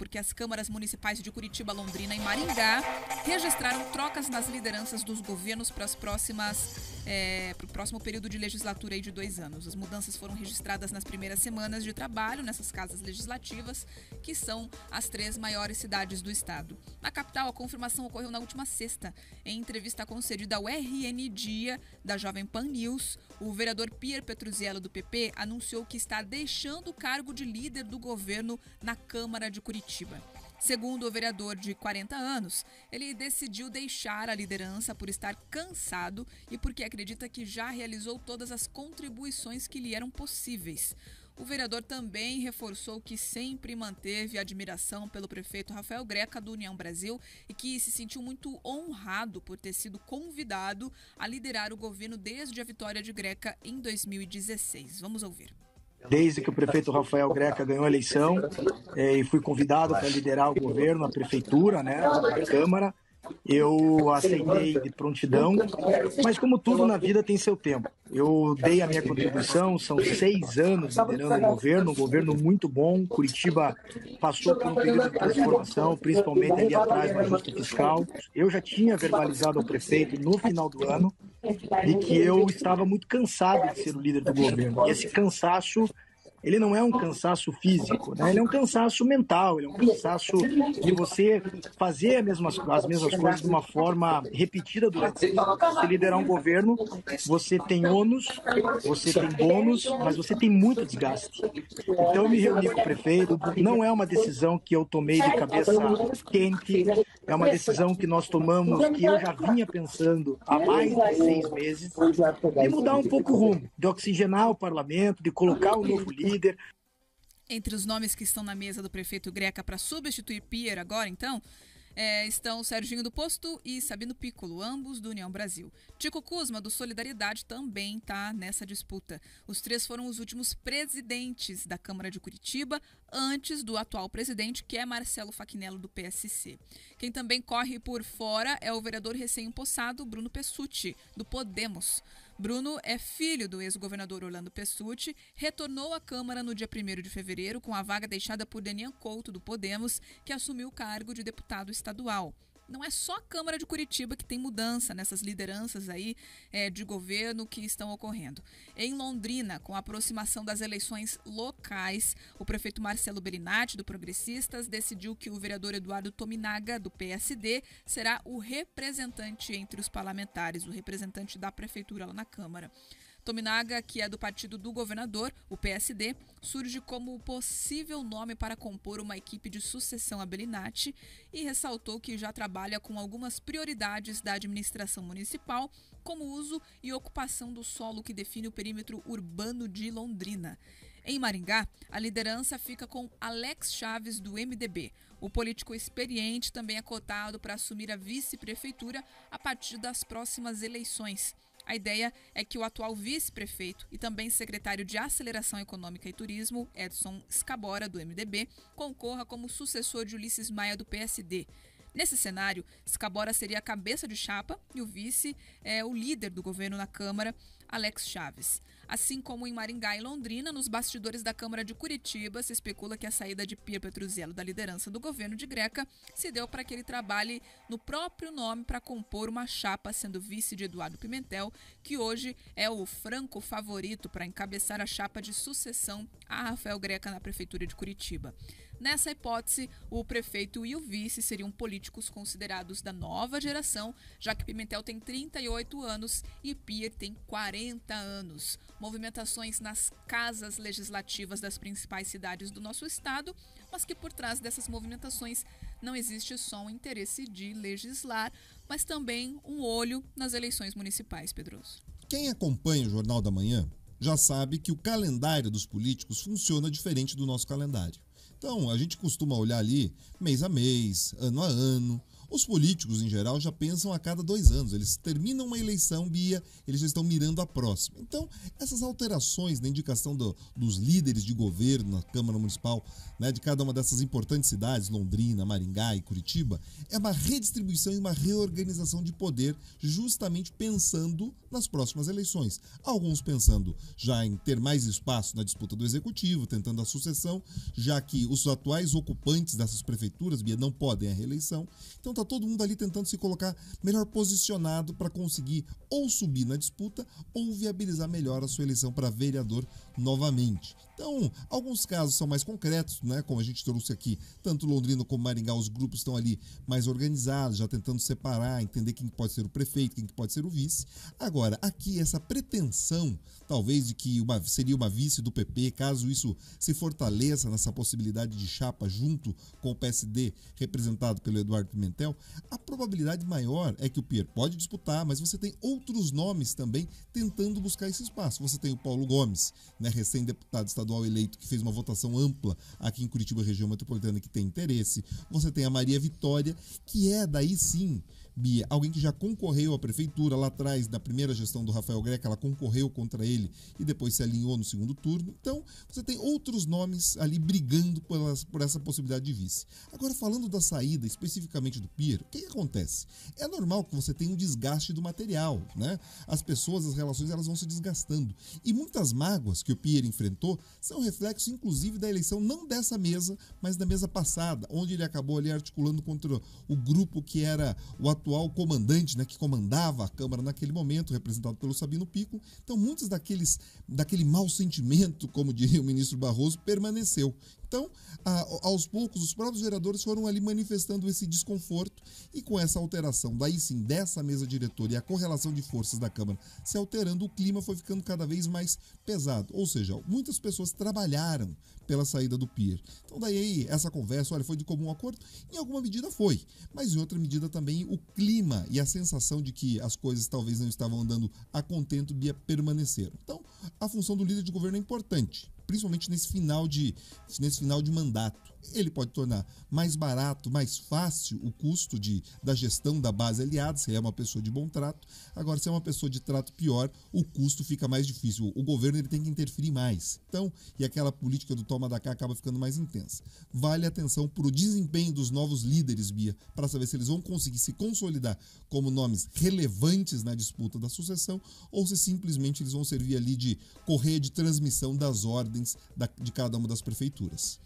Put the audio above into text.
porque as câmaras municipais de Curitiba, Londrina e Maringá registraram trocas nas lideranças dos governos para o próximo período de legislatura aí de 2 anos. As mudanças foram registradas nas primeiras semanas de trabalho nessas casas legislativas, que são as 3 maiores cidades do estado. Na capital, a confirmação ocorreu na última sexta. Em entrevista concedida ao RN Dia, da Jovem Pan News, o vereador Pier Petruzzello, do PP, anunciou que está deixando o cargo de líder do governo na Câmara de Curitiba. Segundo o vereador de 40 anos, ele decidiu deixar a liderança por estar cansado e porque acredita que já realizou todas as contribuições que lhe eram possíveis. O vereador também reforçou que sempre manteve admiração pelo prefeito Rafael Greca, do União Brasil, e que se sentiu muito honrado por ter sido convidado a liderar o governo desde a vitória de Greca em 2016. Vamos ouvir. Desde que o prefeito Rafael Greca ganhou a eleição e fui convidado para liderar o governo, a prefeitura, né, a Câmara, eu aceitei de prontidão, mas como tudo na vida tem seu tempo. Eu dei a minha contribuição, são 6 anos liderando o governo muito bom. Curitiba passou por um período de transformação, principalmente ali atrás do ajuste fiscal. Eu já tinha verbalizado ao prefeito no final do ano de que eu estava muito cansado de ser o líder do governo. E esse cansaço, ele não é um cansaço físico, né? Ele é um cansaço mental, ele é um cansaço de você fazer as mesmas coisas de uma forma repetida durante o ano. Você liderar um governo, você tem ônus, você tem bônus, mas você tem muito desgaste. Então eu me reuni com o prefeito, não é uma decisão que eu tomei de cabeça quente, é uma decisão que nós tomamos, que eu já vinha pensando há mais de 6 meses, de mudar um pouco o rumo, de oxigenar o parlamento, de colocar um novo líder. Entre os nomes que estão na mesa do prefeito Greca para substituir Pier agora, então, estão Serginho do Posto e Sabino Piccolo, ambos do União Brasil. Tico Kuzma, do Solidariedade, também está nessa disputa. Os 3 foram os últimos presidentes da Câmara de Curitiba, antes do atual presidente, que é Marcelo Facchinnello, do PSC. Quem também corre por fora é o vereador recém-empossado Bruno Pessutti, do Podemos. Bruno é filho do ex-governador Orlando Pessutti, retornou à Câmara no dia 1º de fevereiro com a vaga deixada por Denian Couto, do Podemos, que assumiu o cargo de deputado estadual. Não é só a Câmara de Curitiba que tem mudança nessas lideranças aí de governo que estão ocorrendo. Em Londrina, com a aproximação das eleições locais, o prefeito Marcelo Bellinati, do Progressistas, decidiu que o vereador Eduardo Tominaga, do PSD, será o representante entre os parlamentares, o representante da prefeitura lá na Câmara. Tominaga, que é do partido do governador, o PSD, surge como possível nome para compor uma equipe de sucessão a Bellinati e ressaltou que já trabalha com algumas prioridades da administração municipal, como uso e ocupação do solo que define o perímetro urbano de Londrina. Em Maringá, a liderança fica com Alex Chaves, do MDB. O político experiente também é cotado para assumir a vice-prefeitura a partir das próximas eleições. A ideia é que o atual vice-prefeito e também secretário de Aceleração Econômica e Turismo, Edson Scabora, do MDB, concorra como sucessor de Ulisses Maia, do PSD. Nesse cenário, Scabora seria a cabeça de chapa e o vice é o líder do governo na Câmara, Alex Chaves. Assim como em Maringá e Londrina, nos bastidores da Câmara de Curitiba, se especula que a saída de Pier Petruzzello da liderança do governo de Greca se deu para que ele trabalhe no próprio nome para compor uma chapa, sendo vice de Eduardo Pimentel, que hoje é o franco favorito para encabeçar a chapa de sucessão a Rafael Greca na Prefeitura de Curitiba. Nessa hipótese, o prefeito e o vice seriam políticos considerados da nova geração, já que Pimentel tem 38 anos e Pier tem 40 anos. Movimentações nas casas legislativas das principais cidades do nosso estado, mas que por trás dessas movimentações não existe só um interesse de legislar, mas também um olho nas eleições municipais, Pedroso. Quem acompanha o Jornal da Manhã já sabe que o calendário dos políticos funciona diferente do nosso calendário. Então, a gente costuma olhar ali mês a mês, ano a ano, Os políticos, em geral, já pensam a cada 2 anos. Eles terminam uma eleição, Bia, eles já estão mirando a próxima. Então, essas alterações na indicação dos líderes de governo na Câmara Municipal, né, de cada uma dessas importantes cidades, Londrina, Maringá e Curitiba, é uma redistribuição e uma reorganização de poder, justamente pensando nas próximas eleições. Alguns pensando já em ter mais espaço na disputa do executivo, tentando a sucessão, já que os atuais ocupantes dessas prefeituras, Bia, não podem a reeleição. Então tá todo mundo ali tentando se colocar melhor posicionado para conseguir ou subir na disputa ou viabilizar melhor a sua eleição para vereador novamente. Então, alguns casos são mais concretos, né? Como a gente trouxe aqui, tanto Londrina como Maringá, os grupos estão ali mais organizados, já tentando separar, entender quem pode ser o prefeito, quem pode ser o vice. Agora, aqui essa pretensão, talvez, de que seria uma vice do PP, caso isso se fortaleça nessa possibilidade de chapa junto com o PSD, representado pelo Eduardo Pimentel, a probabilidade maior é que o Pierre pode disputar, mas você tem outros nomes também tentando buscar esse espaço. Você tem o Paulo Gomes, né, recém-deputado estadual eleito, que fez uma votação ampla aqui em Curitiba, região metropolitana, que tem interesse. Você tem a Maria Vitória, que é daí sim, Bia, alguém que já concorreu à prefeitura lá atrás, da primeira gestão do Rafael Greca, ela concorreu contra ele e depois se alinhou no segundo turno. Então, você tem outros nomes ali brigando por essa possibilidade de vice. Agora, falando da saída, especificamente do Pierre, o que acontece? É normal que você tenha um desgaste do material, né? As pessoas, as relações, elas vão se desgastando. E muitas mágoas que o Pierre enfrentou são reflexo, inclusive, da eleição, não dessa mesa, mas da mesa passada, onde ele acabou ali articulando contra o grupo que era o atual comandante, né, que comandava a Câmara naquele momento, representado pelo Sabino Piccolo. Então, muitos daquele mau sentimento, como diria o ministro Barroso, permaneceu. Então, aos poucos, os próprios vereadores foram ali manifestando esse desconforto e com essa alteração, daí sim, dessa mesa diretora e a correlação de forças da Câmara se alterando, o clima foi ficando cada vez mais pesado. Ou seja, muitas pessoas trabalharam pela saída do Pierre. Então daí essa conversa, olha, foi de comum acordo? Em alguma medida foi, mas em outra medida também o clima e a sensação de que as coisas talvez não estavam andando a contento permaneceram. Então, a função do líder de governo é importante, principalmente nesse final de mandato. Ele pode tornar mais barato, mais fácil o custo da gestão da base aliada, se é uma pessoa de bom trato. Agora, se é uma pessoa de trato pior, o custo fica mais difícil. O governo ele tem que interferir mais. Então, e aquela política do toma da cá acaba ficando mais intensa. Vale atenção para o desempenho dos novos líderes, Bia, para saber se eles vão conseguir se consolidar como nomes relevantes na disputa da sucessão ou se simplesmente eles vão servir ali de correia de transmissão das ordens de cada uma das prefeituras.